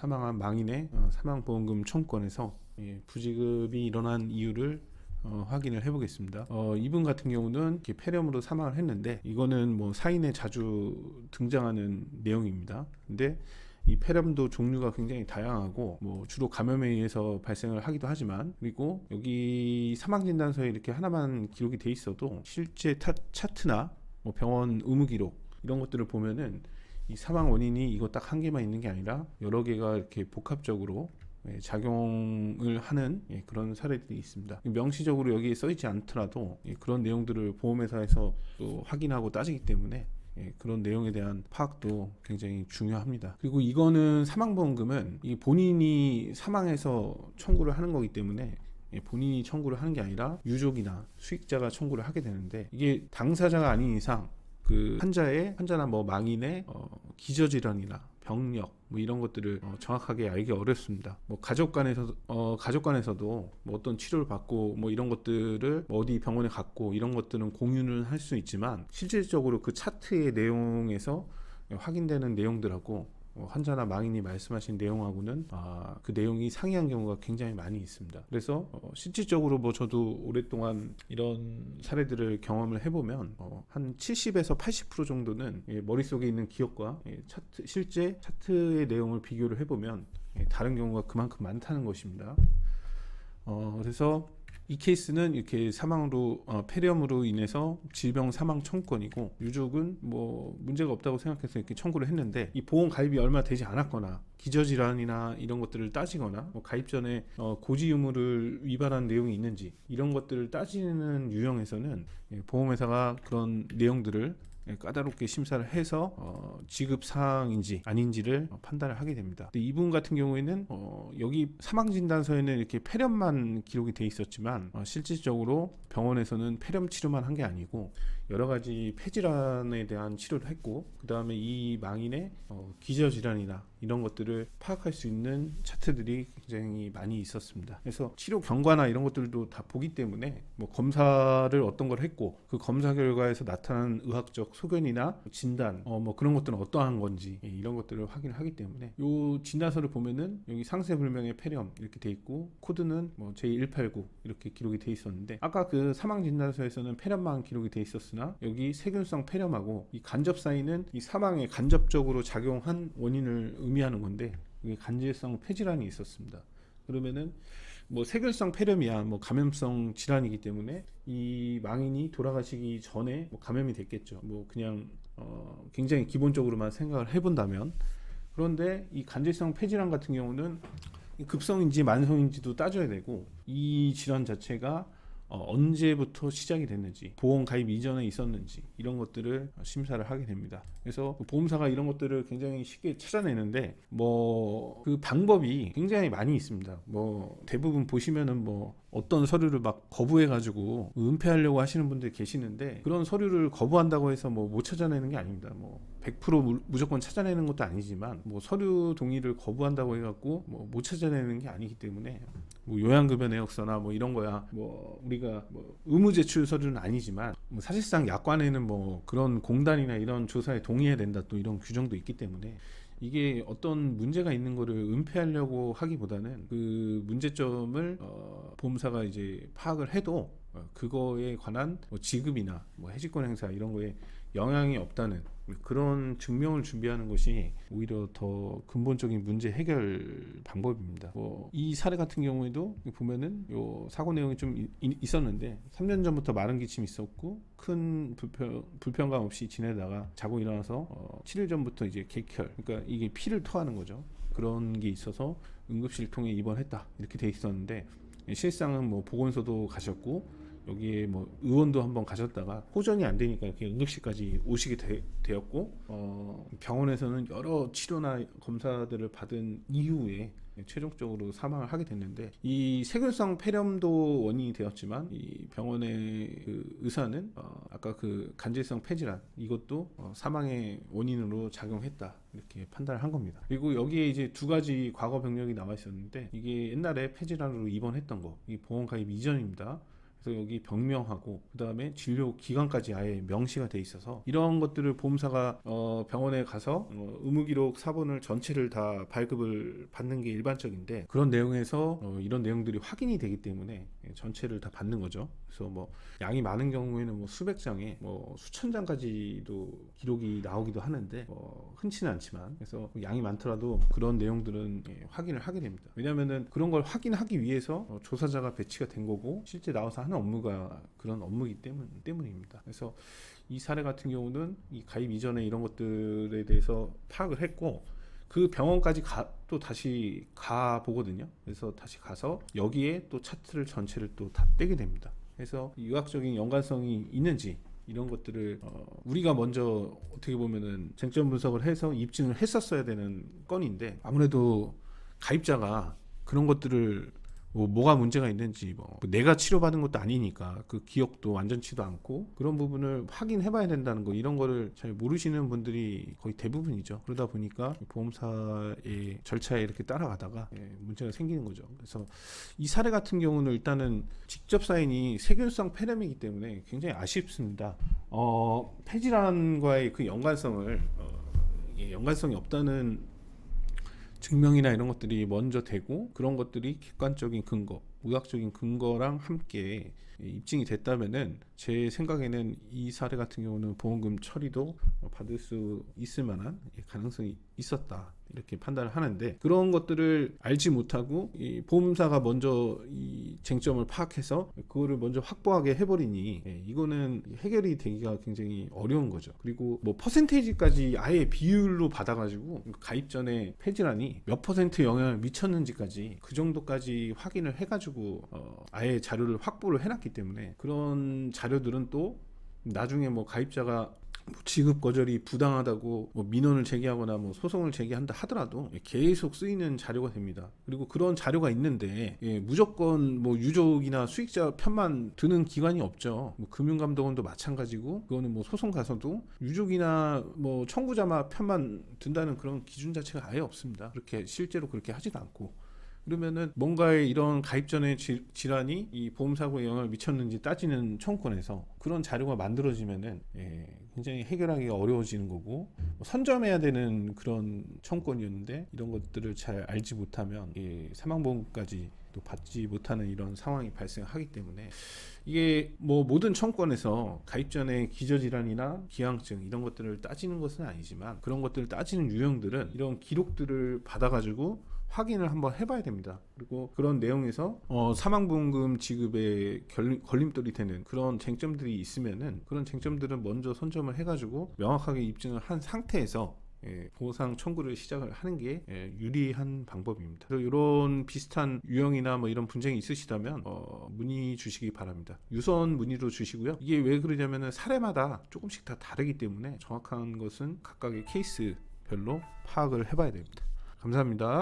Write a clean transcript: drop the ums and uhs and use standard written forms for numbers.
사망한 망인의 사망보험금 청구권에서 부지급이 일어난 이유를 확인을 해보겠습니다. 이분 같은 경우는 이렇게 폐렴으로 사망을 했는데, 이거는 뭐 사인에 자주 등장하는 내용입니다. 근데 이 폐렴도 종류가 굉장히 다양하고, 뭐 주로 감염에 의해서 발생을 하기도 하지만, 그리고 여기 사망진단서에 이렇게 하나만 기록이 돼 있어도 실제 차트나 뭐 병원 의무 기록 이런 것들을 보면은 이 사망 원인이 이거 딱 한 개만 있는 게 아니라 여러 개가 이렇게 복합적으로 작용을 하는 그런 사례들이 있습니다. 명시적으로 여기에 써 있지 않더라도 그런 내용들을 보험회사에서 또 확인하고 따지기 때문에 그런 내용에 대한 파악도 굉장히 중요합니다. 그리고 이거는 사망보험금은 이 본인이 사망해서 청구를 하는 거기 때문에 본인이 청구를 하는 게 아니라 유족이나 수익자가 청구를 하게 되는데, 이게 당사자가 아닌 이상 그 환자나 뭐 망인의 기저질환이나 병력 뭐 이런 것들을 정확하게 알기 어렵습니다. 뭐 가족 간에서도 뭐 어떤 치료를 받고 뭐 이런 것들을 뭐 어디 병원에 갔고 이런 것들은 공유는 할 수 있지만, 실질적으로 그 차트의 내용에서 확인되는 내용들하고 환자나 망인이 말씀하신 내용하고는 그 내용이 상이한 경우가 굉장히 많이 있습니다. 그래서 실질적으로 뭐 저도 오랫동안 이런 사례들을 경험을 해보면 한 70에서 80% 정도는 머릿속에 있는 기억과 실제 차트의 내용을 비교를 해보면 다른 경우가 그만큼 많다는 것입니다. 그래서 이 케이스는 이렇게 폐렴으로 인해서 질병 사망 청구권이고, 유족은 뭐 문제가 없다고 생각해서 이렇게 청구를 했는데, 이 보험 가입이 얼마 되지 않았거나 기저질환이나 이런 것들을 따지거나 뭐 가입 전에 고지 의무를 위반한 내용이 있는지 이런 것들을 따지는 유형에서는 보험회사가 그런 내용들을 까다롭게 심사를 해서 지급 사항인지 아닌지를 판단을 하게 됩니다. 근데 이분 같은 경우에는 여기 사망진단서에는 이렇게 폐렴만 기록이 돼 있었지만, 실질적으로 병원에서는 폐렴 치료만 한 게 아니고 여러 가지 폐질환에 대한 치료를 했고, 그 다음에 이 망인의 기저질환이나 이런 것들을 파악할 수 있는 차트들이 굉장히 많이 있었습니다. 그래서 치료 경과나 이런 것들도 다 보기 때문에 뭐 검사를 어떤 걸 했고 그 검사 결과에서 나타난 의학적 소견이나 진단 뭐 그런 것들은 어떠한 건지 이런 것들을 확인을 하기 때문에, 요 진단서를 보면은 여기 상세불명의 폐렴 이렇게 돼 있고, 코드는 뭐 J189 이렇게 기록이 돼 있었는데, 아까 그 사망 진단서에서는 폐렴만 기록이 돼 있었으나 여기 세균성 폐렴하고 이 간접 사인은 이 사망에 간접적으로 작용한 원인을 의미하는 건데, 이게 간질성 폐질환이 있었습니다. 그러면은 뭐 세균성 폐렴이야 뭐 감염성 질환이기 때문에 이 망인이 돌아가시기 전에 뭐 감염이 됐겠죠. 뭐 그냥 굉장히 기본적으로만 생각을 해본다면. 그런데 이 간질성 폐질환 같은 경우는 급성인지 만성인지도 따져야 되고, 이 질환 자체가 언제부터 시작이 됐는지, 보험 가입 이전에 있었는지 이런 것들을 심사를 하게 됩니다. 그래서 보험사가 이런 것들을 굉장히 쉽게 찾아내는데, 뭐 그 방법이 굉장히 많이 있습니다. 뭐 대부분 보시면은 뭐 어떤 서류를 막 거부해가지고 은폐하려고 하시는 분들 계시는데, 그런 서류를 거부한다고 해서 뭐 못 찾아내는 게 아닙니다. 뭐 100% 무조건 찾아내는 것도 아니지만, 뭐 서류 동의를 거부한다고 해갖고 뭐 못 찾아내는 게 아니기 때문에, 뭐 요양급여 내역서나 뭐 이런 거야 뭐 우리가 뭐 의무 제출 서류는 아니지만, 뭐 사실상 약관에는 뭐 그런 공단이나 이런 조사에 동의해야 된다 또 이런 규정도 있기 때문에, 이게 어떤 문제가 있는 거를 은폐하려고 하기보다는 그 문제점을 보험사가 이제 파악을 해도 그거에 관한 뭐 지급이나 뭐 해지권 행사 이런 거에 영향이 없다는 그런 증명을 준비하는 것이 오히려 더 근본적인 문제 해결 방법입니다. 이 사례 같은 경우에도 보면은 요 사고 내용이 좀 있었는데, 3년 전부터 마른 기침이 있었고 큰 불편감 없이 지내다가 자고 일어나서 7일 전부터 이제 객혈, 그러니까 이게 피를 토하는 거죠. 그런 게 있어서 응급실통에 입원했다 이렇게 돼 있었는데, 실상은 뭐 보건소도 가셨고 여기에 뭐 의원도 한번 가셨다가 호전이 안 되니까 이렇게 응급실까지 오시게 되었고, 병원에서는 여러 치료나 검사들을 받은 이후에 최종적으로 사망을 하게 됐는데, 이 세균성 폐렴도 원인이 되었지만 이 병원의 그 의사는 아까 그 간질성 폐질환 이것도 사망의 원인으로 작용했다 이렇게 판단을 한 겁니다. 그리고 여기에 이제 두 가지 과거 병력이 나와 있었는데, 이게 옛날에 폐질환으로 입원했던 거, 이 보험 가입 이전입니다. 그래서 여기 병명하고 그다음에 진료 기간까지 아예 명시가 돼 있어서 이런 것들을 보험사가 병원에 가서 의무기록 사본을 전체를 다 발급을 받는 게 일반적인데, 그런 내용에서 이런 내용들이 확인이 되기 때문에 전체를 다 받는 거죠. 그래서 뭐 양이 많은 경우에는 뭐 수백 장에 뭐 수천 장까지도 기록이 나오기도 하는데 흔치는 않지만, 그래서 양이 많더라도 그런 내용들은 확인을 하게 됩니다. 왜냐하면은 그런 걸 확인하기 위해서 조사자가 배치가 된 거고 실제 나와서 하는 업무가 그런 업무이기 때문입니다. 그래서 이 사례 같은 경우는 이 가입 이전에 이런 것들에 대해서 파악을 했고, 그 병원까지 또 다시 가 보거든요. 그래서 다시 가서 여기에 또 차트를 전체를 또 다 떼게 됩니다. 그래서 유학적인 연관성이 있는지 이런 것들을 우리가 먼저 어떻게 보면은 쟁점 분석을 해서 입증을 했었어야 되는 건인데, 아무래도 가입자가 그런 것들을 뭐가 문제가 있는지 내가 치료받은 것도 아니니까 그 기억도 완전치도 않고 그런 부분을 확인해봐야 된다는 거, 이런 거를 잘 모르시는 분들이 거의 대부분이죠. 그러다 보니까 보험사의 절차에 이렇게 따라가다가 문제가 생기는 거죠. 그래서 이 사례 같은 경우는 일단은 직접 사인이 세균성 폐렴이기 때문에 굉장히 아쉽습니다. 폐질환과의 그 연관성이 없다는 증명이나 이런 것들이 먼저 되고, 그런 것들이 객관적인 근거, 의학적인 근거랑 함께 입증이 됐다면은 제 생각에는 이 사례 같은 경우는 보험금 처리도 받을 수 있을 만한 가능성이 있었다, 이렇게 판단을 하는데, 그런 것들을 알지 못하고 이 보험사가 먼저 이 쟁점을 파악해서 그거를 먼저 확보하게 해버리니 이거는 해결이 되기가 굉장히 어려운 거죠. 그리고 뭐 퍼센테이지까지 아예 비율로 받아가지고 가입 전에 폐질환이 몇 퍼센트 영향을 미쳤는지까지 그 정도까지 확인을 해가지고 아예 자료를 확보를 해놨기 때문에, 그런 자료들은 또 나중에 뭐 가입자가 지급 거절이 부당하다고 민원을 제기하거나 소송을 제기한다 하더라도 계속 쓰이는 자료가 됩니다. 그리고 그런 자료가 있는데 무조건 유족이나 수익자 편만 드는 기관이 없죠. 금융감독원도 마찬가지고, 그거는 소송 가서도 유족이나 청구자 편만 든다는 그런 기준 자체가 아예 없습니다. 그렇게 실제로 그렇게 하지도 않고, 그러면은 뭔가의 이런 가입 전의 질환이 이 보험사고에 영향을 미쳤는지 따지는 청구권에서 그런 자료가 만들어지면은 굉장히 해결하기가 어려워지는 거고, 선점해야 되는 그런 청구권이었는데 이런 것들을 잘 알지 못하면 사망보험까지 또 받지 못하는 이런 상황이 발생하기 때문에, 이게 모든 청구권에서 가입 전에 기저질환이나 기항증 이런 것들을 따지는 것은 아니지만, 그런 것들을 따지는 유형들은 이런 기록들을 받아가지고 확인을 한번 해봐야 됩니다. 그리고 그런 내용에서 사망보험금 지급에 걸림돌이 되는 그런 쟁점들이 있으면은, 그런 쟁점들은 먼저 선점을 해가지고 명확하게 입증을 한 상태에서 보상 청구를 시작을 하는 게 유리한 방법입니다. 그래서 이런 비슷한 유형이나 이런 분쟁이 있으시다면 문의 주시기 바랍니다. 유선 문의로 주시고요. 이게 왜 그러냐면은 사례마다 조금씩 다 다르기 때문에 정확한 것은 각각의 케이스별로 파악을 해봐야 됩니다. 감사합니다.